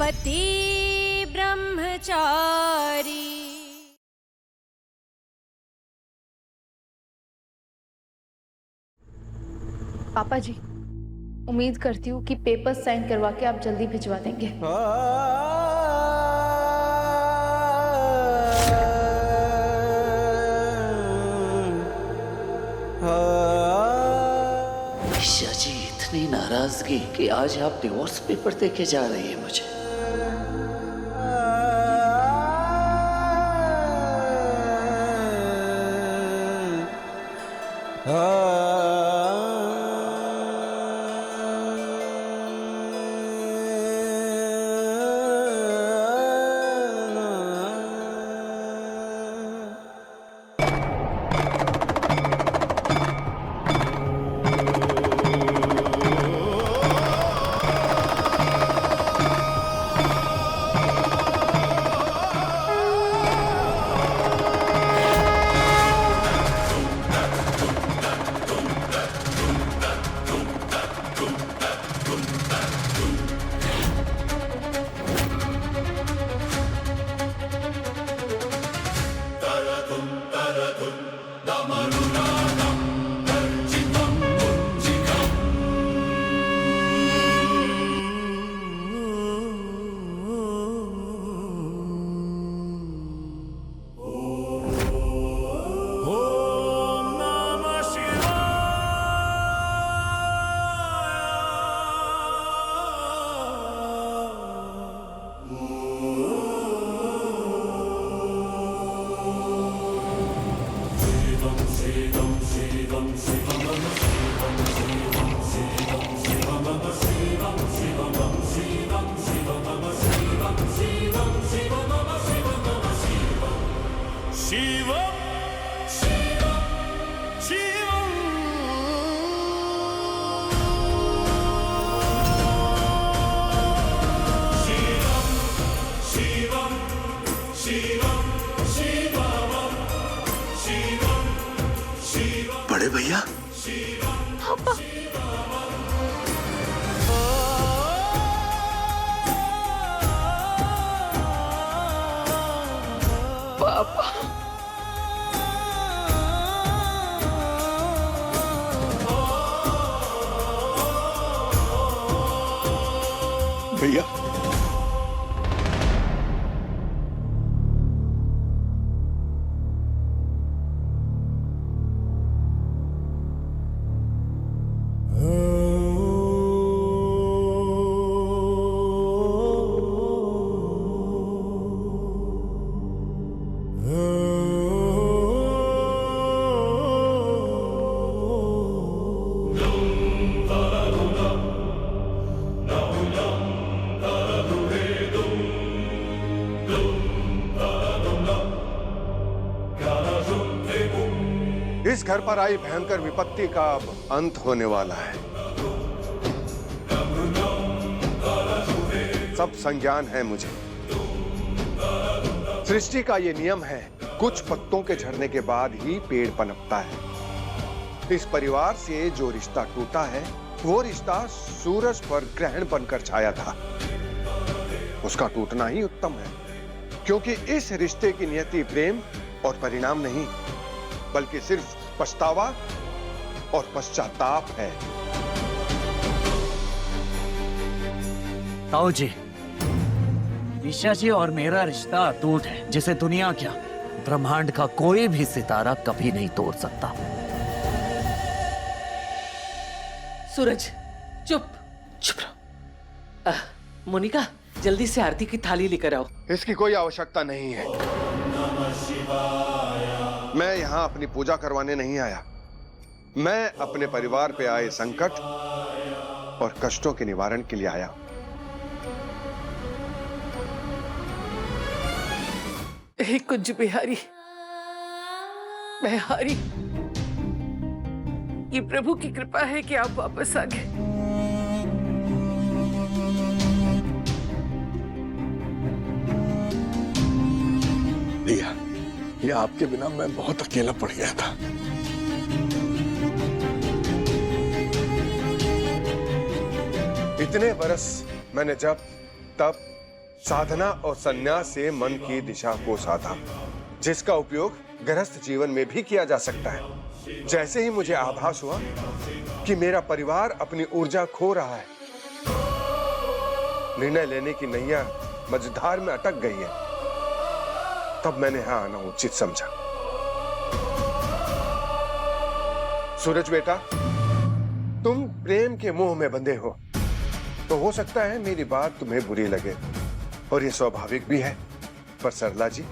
पति ब्रह्मचारी। पापा जी, उम्मीद करती हूँ कि पेपर्स साइन करवा के आप जल्दी भिजवा देंगे। ईशा जी, इतनी नाराजगी कि आज आप डिवोर्स पेपर देके जा रही है मुझे। बड़े भैया, पापा, भैया इस घर पर आई भयंकर विपत्ति का अब अंत होने वाला है। सब संज्ञान है मुझे। सृष्टि का ये नियम है, कुछ पत्तों के झड़ने के बाद ही पेड़ पनपता है। इस परिवार से जो रिश्ता टूटा है, वो रिश्ता सूरज पर ग्रहण बनकर छाया था। उसका टूटना ही उत्तम है, क्योंकि इस रिश्ते की नियति प्रेम और परिणाम नहीं, बल्कि सिर्फ पछतावा और पश्चाताप है। ताऊ जी, ईशा जी और मेरा रिश्ता अटूट है, जिसे दुनिया क्या, ब्रह्मांड का कोई भी सितारा कभी नहीं तोड़ सकता। सूरज, चुप चुप रहो। मोनिका, जल्दी से आरती की थाली लेकर आओ। इसकी कोई आवश्यकता नहीं है। मैं यहाँ अपनी पूजा करवाने नहीं आया। मैं अपने परिवार पे आए संकट और कष्टों के निवारण के लिए आया। हे कुंज बिहारी, मैं हारी। ये प्रभु की कृपा है कि आप वापस आ गए। लिया, ये आपके बिना मैं बहुत अकेला पड़ गया था। इतने बरस मैंने जब तब साधना और संन्यास से मन की दिशा को साधा, जिसका उपयोग गृहस्थ जीवन में भी किया जा सकता है। जैसे ही मुझे आभास हुआ कि मेरा परिवार अपनी ऊर्जा खो रहा है, निर्णय लेने की नैया मझधार में अटक गई है, तब मैंने यहां आना उचित समझा। सूरज बेटा, तुम प्रेम के मोह में बंधे हो, तो हो सकता है मेरी बात तुम्हें बुरी लगे, और ये स्वाभाविक भी है। पर सरला जी,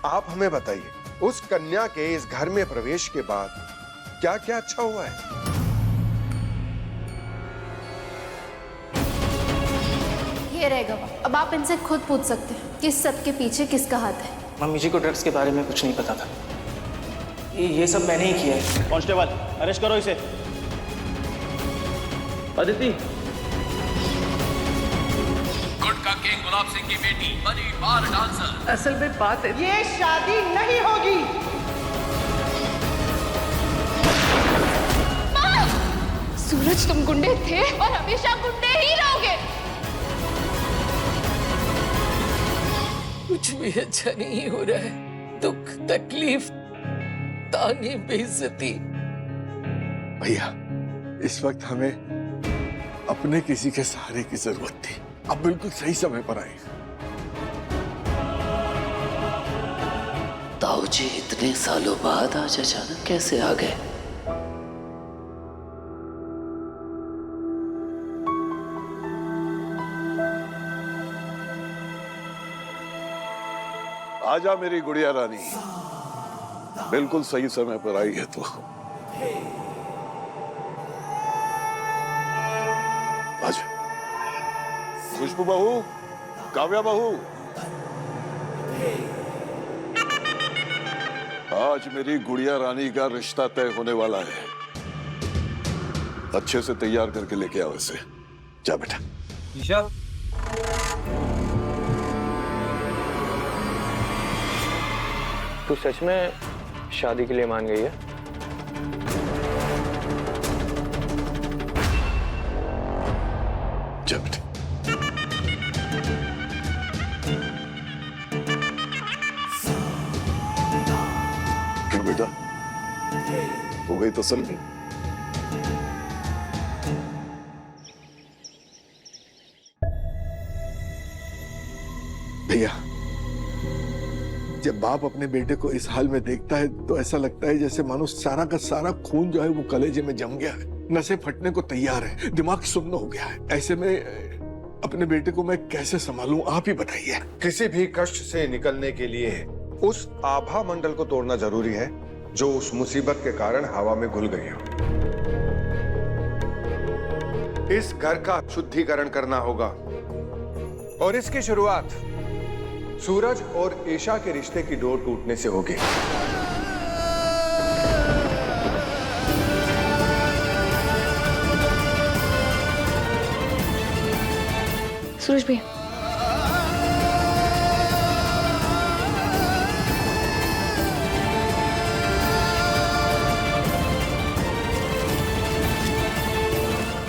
आप हमें बताइए, उस कन्या के इस घर में प्रवेश के बाद क्या क्या अच्छा हुआ है? ये रहे गवाह। अब आप इनसे खुद पूछ सकते हैं कि इस सब के पीछे किसका हाथ है। मम्मी जी को ड्रग्स के बारे में कुछ नहीं पता था। ये सब मैंने ही किया है। कांस्टेबल, अरेस्ट करो इसे। अदिति, गुटका किंग गुलाब सिंह की बेटी बनी बार डांसर। असल में बात है, ये शादी नहीं होगी। सूरज, तुम गुंडे थे और हमेशा गुंडे ही रहोगे। कुछ भी अच्छा नहीं हो रहा है। दुख, तकलीफ, ताने, बेइज्जती। भैया, इस वक्त हमें अपने किसी के सहारे की जरूरत थी। अब बिल्कुल सही समय पर आए। ताऊ जी इतने सालों बाद आज अचानक कैसे आ गए? आजा मेरी गुड़िया रानी, बिल्कुल सही समय पर आई है। तो आजा। खुशबू बहू, काव्या बहू, आज मेरी गुड़िया रानी का रिश्ता तय होने वाला है। अच्छे से तैयार करके लेके आओ इसे। जा बेटा। ईशा, तू सच में शादी के लिए मान गई है? जा बेटा। क्या बेटा, हो गई तसल्ली? भैया, जब बाप अपने बेटे को इस हाल में देखता है तो ऐसा लगता है जैसे मानो सारा का सारा खून जो है वो कलेजे में जम गया है, नसें फटने को तैयार है, दिमाग सुन्न हो गया है। ऐसे में अपने बेटे को मैं कैसे संभालूं, आप ही बताइए। किसी भी कष्ट से निकलने के लिए उस आभा मंडल को तोड़ना जरूरी है जो उस मुसीबत के कारण हवा में घुल गई हो। इस घर का शुद्धिकरण करना होगा, और इसकी शुरुआत सूरज और ईशा के रिश्ते की डोर टूटने से होगी। सूरज भैया,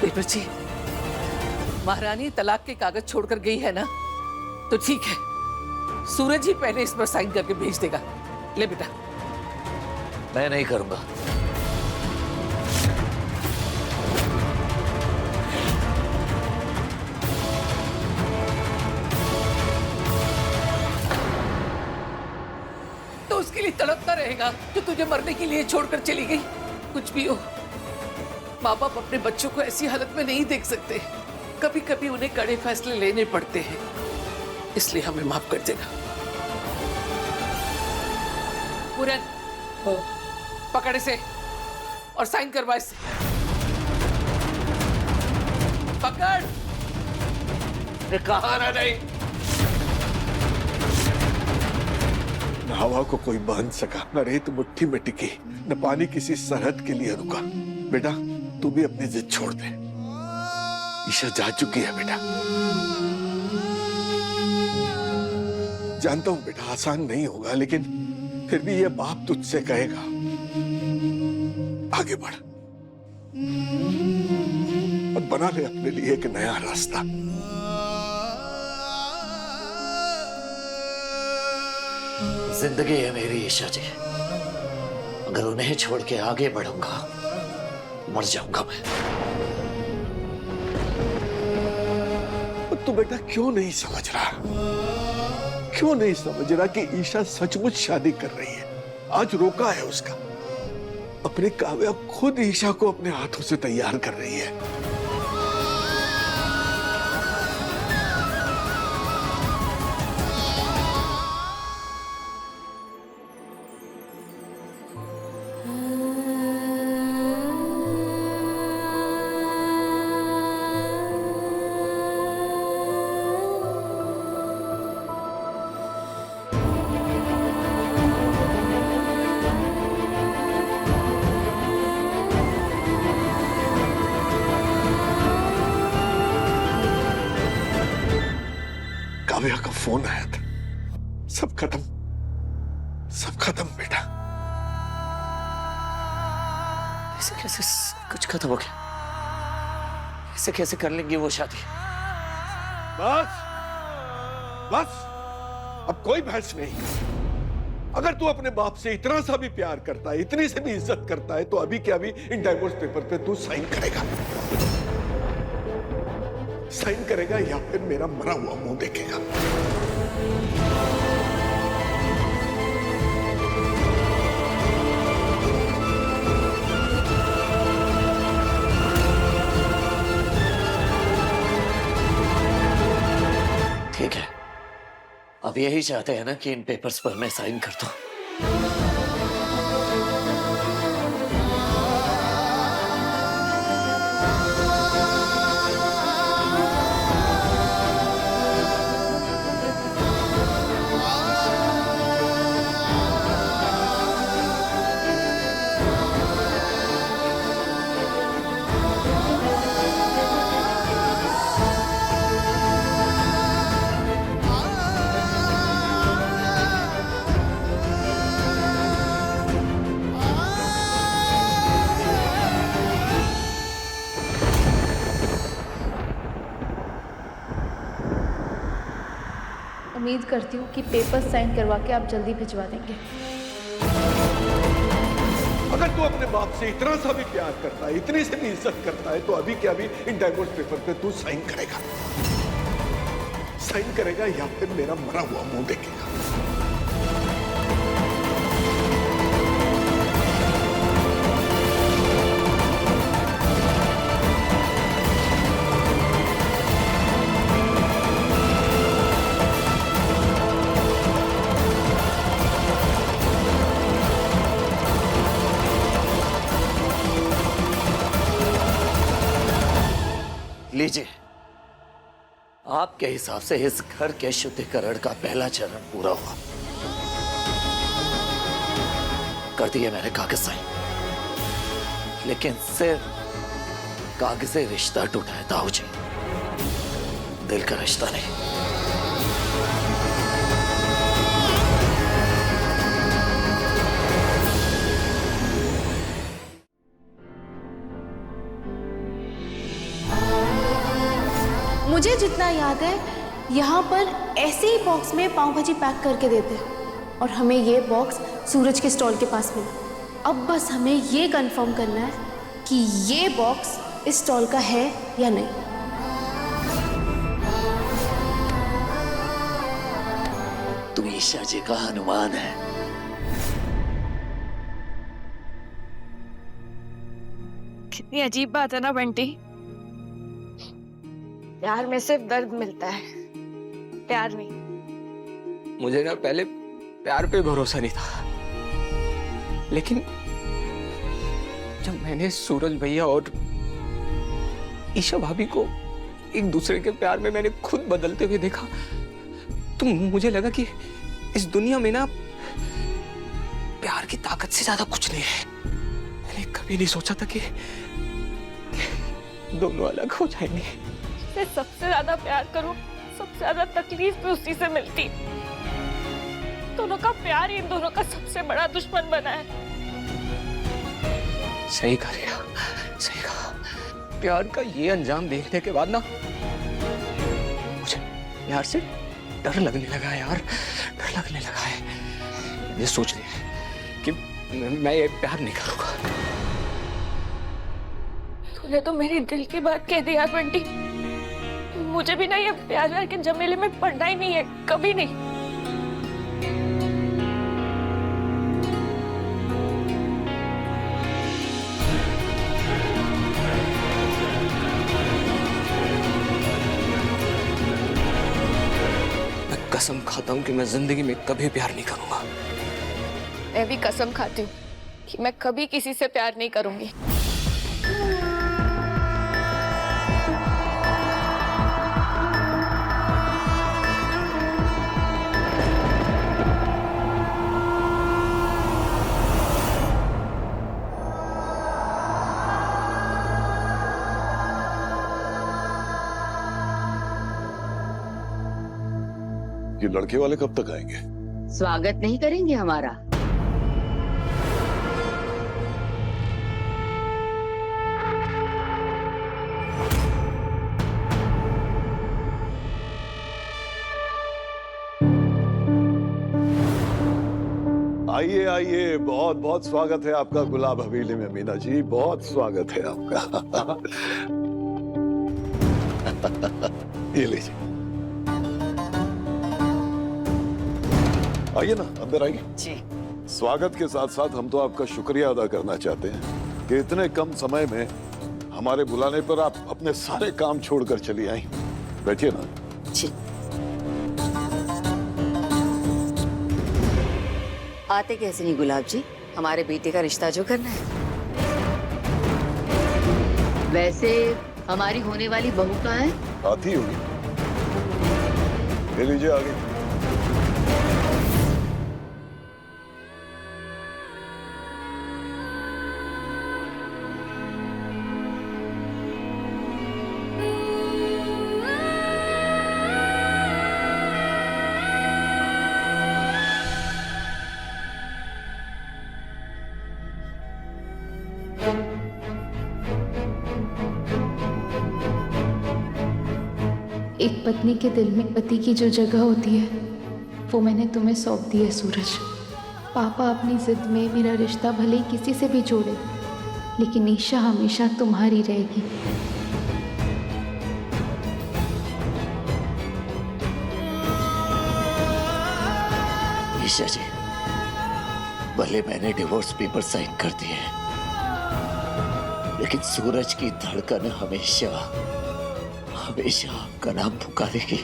बेटा जी, महारानी तलाक के कागज छोड़कर गई है ना, तो ठीक है, सूरज ही पहले इस पर साइन करके भेज देगा। ले बेटा। मैं नहीं करूंगा। तो उसके लिए तड़पता रहेगा जो तुझे मरने के लिए छोड़कर चली गई। कुछ भी हो, माँ बाप अपने बच्चों को ऐसी हालत में नहीं देख सकते। कभी कभी उन्हें कड़े फैसले लेने पड़ते हैं, इसलिए हमें माफ कर देगा। पूरन, पकड़ इसे और साइन करवा इसे। पकड़। कहा ना नहीं। न हवा को कोई बांध सका, न रेत मुट्ठी में टिकी, न पानी किसी सरहद के लिए रुका। बेटा, तू भी अपनी जिद छोड़ दे। ईशा जा चुकी है बेटा। जानता हूं बेटा, आसान नहीं होगा, लेकिन फिर भी ये बाप तुझसे कहेगा, आगे बढ़ और बना ले अपने लिए एक नया रास्ता। जिंदगी है मेरी ईशा जी, अगर उन्हें छोड़ के आगे बढ़ूंगा मर जाऊंगा मैं। तू बेटा क्यों नहीं समझ रहा? क्यों नहीं समझ रहा कि ईशा सचमुच शादी कर रही है? आज रोका है उसका। अपनी काव्या खुद ईशा को अपने हाथों से तैयार कर रही है। काव्या का फोन आया था। सब खत्म, सब खत्म बेटा। ऐसे कैसे कुछ खत्म हो गया? ऐसे कैसे कर लेंगे वो शादी? बस बस, अब कोई बहस नहीं। अगर तू अपने बाप से इतना सा भी प्यार करता है, इतनी से भी इज्जत करता है, तो अभी क्या अभी इन डाइवोर्स पेपर पे तू साइन करेगा? साइन करेगा या फिर मेरा मरा हुआ मुंह देखेगा? ठीक है, अब यही चाहते हैं ना कि इन पेपर्स पर मैं साइन कर दूं। उम्मीद करती हूँ कि पेपर साइन करवा के आप जल्दी भिजवा देंगे। अगर तू अपने बाप से इतना सा भी प्यार करता है, इतनी से भी इज्जत करता है, तो अभी क्या अभी इन डाइवोर्स पेपर पे तू साइन करेगा? साइन करेगा या फिर मेरा मरा हुआ मुंह देखेगा? लीजिए, आपके हिसाब से इस घर के शुद्धिकरण का पहला चरण पूरा हुआ। कर दिए मैंने कागज साइन, लेकिन सिर्फ कागज़े रिश्ता टूटा है ताऊ जी, दिल का रिश्ता नहीं। मुझे जितना याद है, यहाँ पर ऐसे ही बॉक्स में पाव भाजी पैक करके देते हैं और हमें ये बॉक्स सूरज के स्टॉल के पास मिला। अब बस हमें ये कंफर्म करना है कि ये बॉक्स इस स्टॉल का है या नहीं। तू ईशा जी का हनुमान है। कितनी अजीब बात है ना बंटी, प्यार में सिर्फ दर्द मिलता है, प्यार नहीं। मुझे ना पहले प्यार पे भरोसा नहीं था, लेकिन जब मैंने सूरज भैया और ईशा भाभी को एक दूसरे के प्यार में मैंने खुद बदलते हुए देखा, तो मुझे लगा कि इस दुनिया में ना प्यार की ताकत से ज्यादा कुछ नहीं है। मैंने कभी नहीं सोचा था कि दोनों अलग हो जाएंगे। मैं सबसे ज्यादा प्यार करूं, सबसे ज्यादा तकलीफ भी उसी से मिलती। दोनों का प्यार ही इन दोनों का सबसे बड़ा दुश्मन बना है। सही कहा रिया, सही कहा। प्यार का ये अंजाम देखने के बाद ना मुझे प्यार से डर लगने लगा है यार, डर लगने लगा है। मैंने सोच लिया है कि मैं ये प्यार नहीं करूंगा। तूने तो मेरी दिल की बात कह दी यार बंटी। मुझे भी ना ये प्यार के झमेले में पड़ना ही नहीं है, कभी नहीं। मैं कसम खाता हूं कि मैं जिंदगी में कभी प्यार नहीं करूंगा। मैं भी कसम खाती हूँ कि मैं कभी किसी से प्यार नहीं करूंगी। ये लड़के वाले कब तक आएंगे? स्वागत नहीं करेंगे हमारा? आइए आइए, बहुत बहुत स्वागत है आपका गुलाब हवेली में मीना जी, बहुत स्वागत है आपका। ये लीजिए, आइए ना, अंदर आइए जी। स्वागत के साथ साथ हम तो आपका शुक्रिया अदा करना चाहते हैं कि इतने कम समय में हमारे बुलाने पर आप अपने सारे काम छोड़कर चली आई। बैठिए ना। जी। आते कैसे नहीं गुलाब जी, हमारे बेटे का रिश्ता जो करना है। वैसे हमारी होने वाली बहू कहाँ है? आती होगी, ले लीजिए आगे। एक पत्नी के दिल में पति की जो जगह होती है वो मैंने तुम्हें सौंप दी है सूरज। पापा अपनी जिद में मेरा रिश्ता भले ही किसी से भी जोड़े, लेकिन ईशा हमेशा तुम्हारी रहेगी। ईशा जी, भले मैंने डिवोर्स पेपर साइन कर दिए हैं, लेकिन सूरज की धड़कन हमेशा हमेशा आपका नाम पुकारेगी।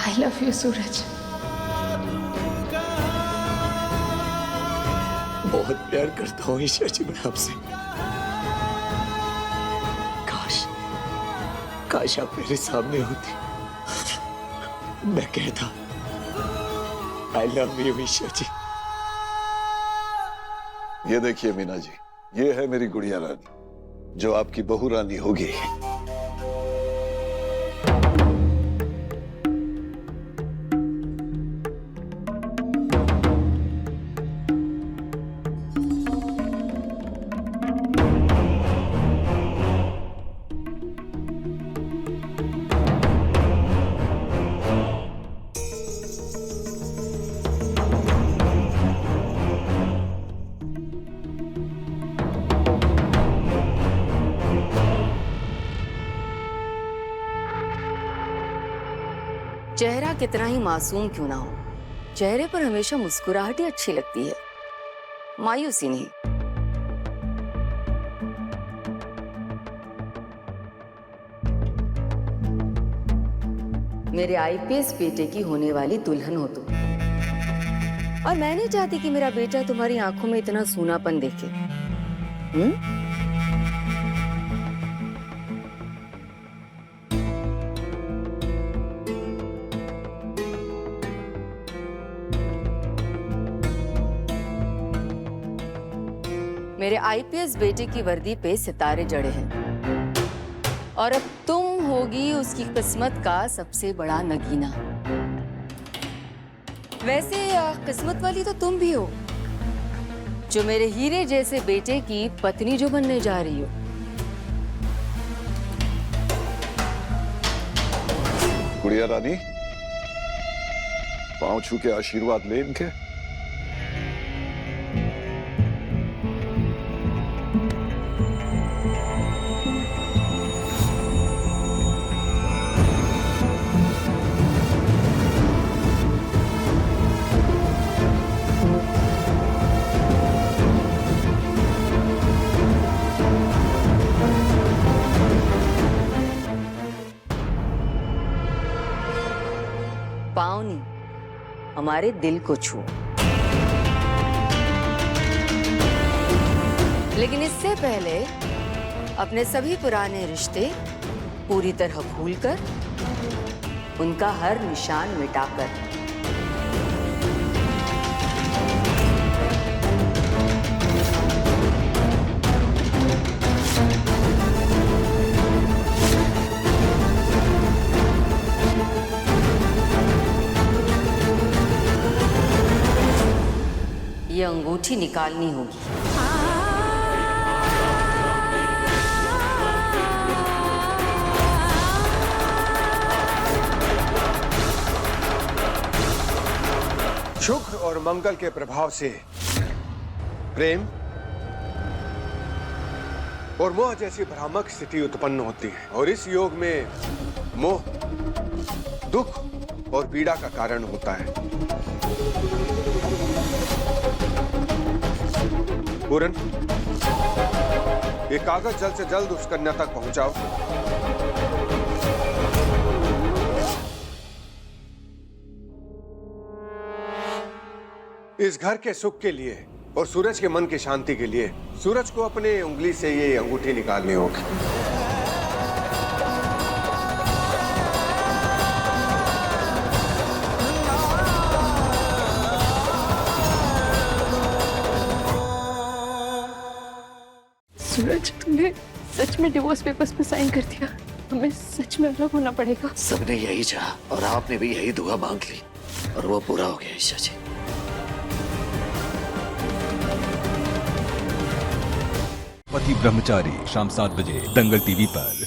आई लव यू सूरज। बहुत प्यार करता हूँ ईशा जी मैं आपसे। काश आप मेरे सामने होती, मैं कहता आई लव यू ईशा जी। ये देखिए मीना जी, ये है मेरी गुड़िया रानी, जो आपकी बहू रानी होगी। चेहरा कितना ही मासूम क्यों ना हो, चेहरे पर हमेशा मुस्कुराहट ही अच्छी लगती है, मायूसी नहीं। मेरे आईपीएस बेटे की होने वाली दुल्हन हो तुम, और मैं नहीं चाहती कि मेरा बेटा तुम्हारी आंखों में इतना सूनापन देखे। मेरे आईपीएस बेटे की वर्दी पे सितारे जड़े हैं, और अब तुम होगी उसकी किस्मत का सबसे बड़ा नगीना। वैसे किस्मत वाली तो तुम भी हो, जो मेरे हीरे जैसे बेटे की पत्नी जो बनने जा रही हो। गुड़िया रानी, पांव छू के आशीर्वाद ले इनके। पाँव नहीं, हमारे दिल को छू। लेकिन इससे पहले अपने सभी पुराने रिश्ते पूरी तरह भूलकर, उनका हर निशान मिटाकर, ये अंगूठी निकालनी होगी। शुक्र और मंगल के प्रभाव से प्रेम और मोह जैसी भ्रामक स्थिति उत्पन्न होती है, और इस योग में मोह दुख और पीड़ा का कारण होता है। पूरन, ये कागज जल्द से जल्द उस कन्या तक पहुंचाओ। इस घर के सुख के लिए और सूरज के मन की शांति के लिए सूरज को अपने उंगली से ये अंगूठी निकालनी होगी। सूरज, तुमने सच में डिवोर्स पेपर्स पे साइन कर दिया। हमें सच में अलग होना पड़ेगा। सबने यही चाहा और आपने भी यही दुआ मांग ली, और वो पूरा हो गया ईशा जी। पति ब्रह्मचारी शाम 7 बजे दंगल टीवी पर।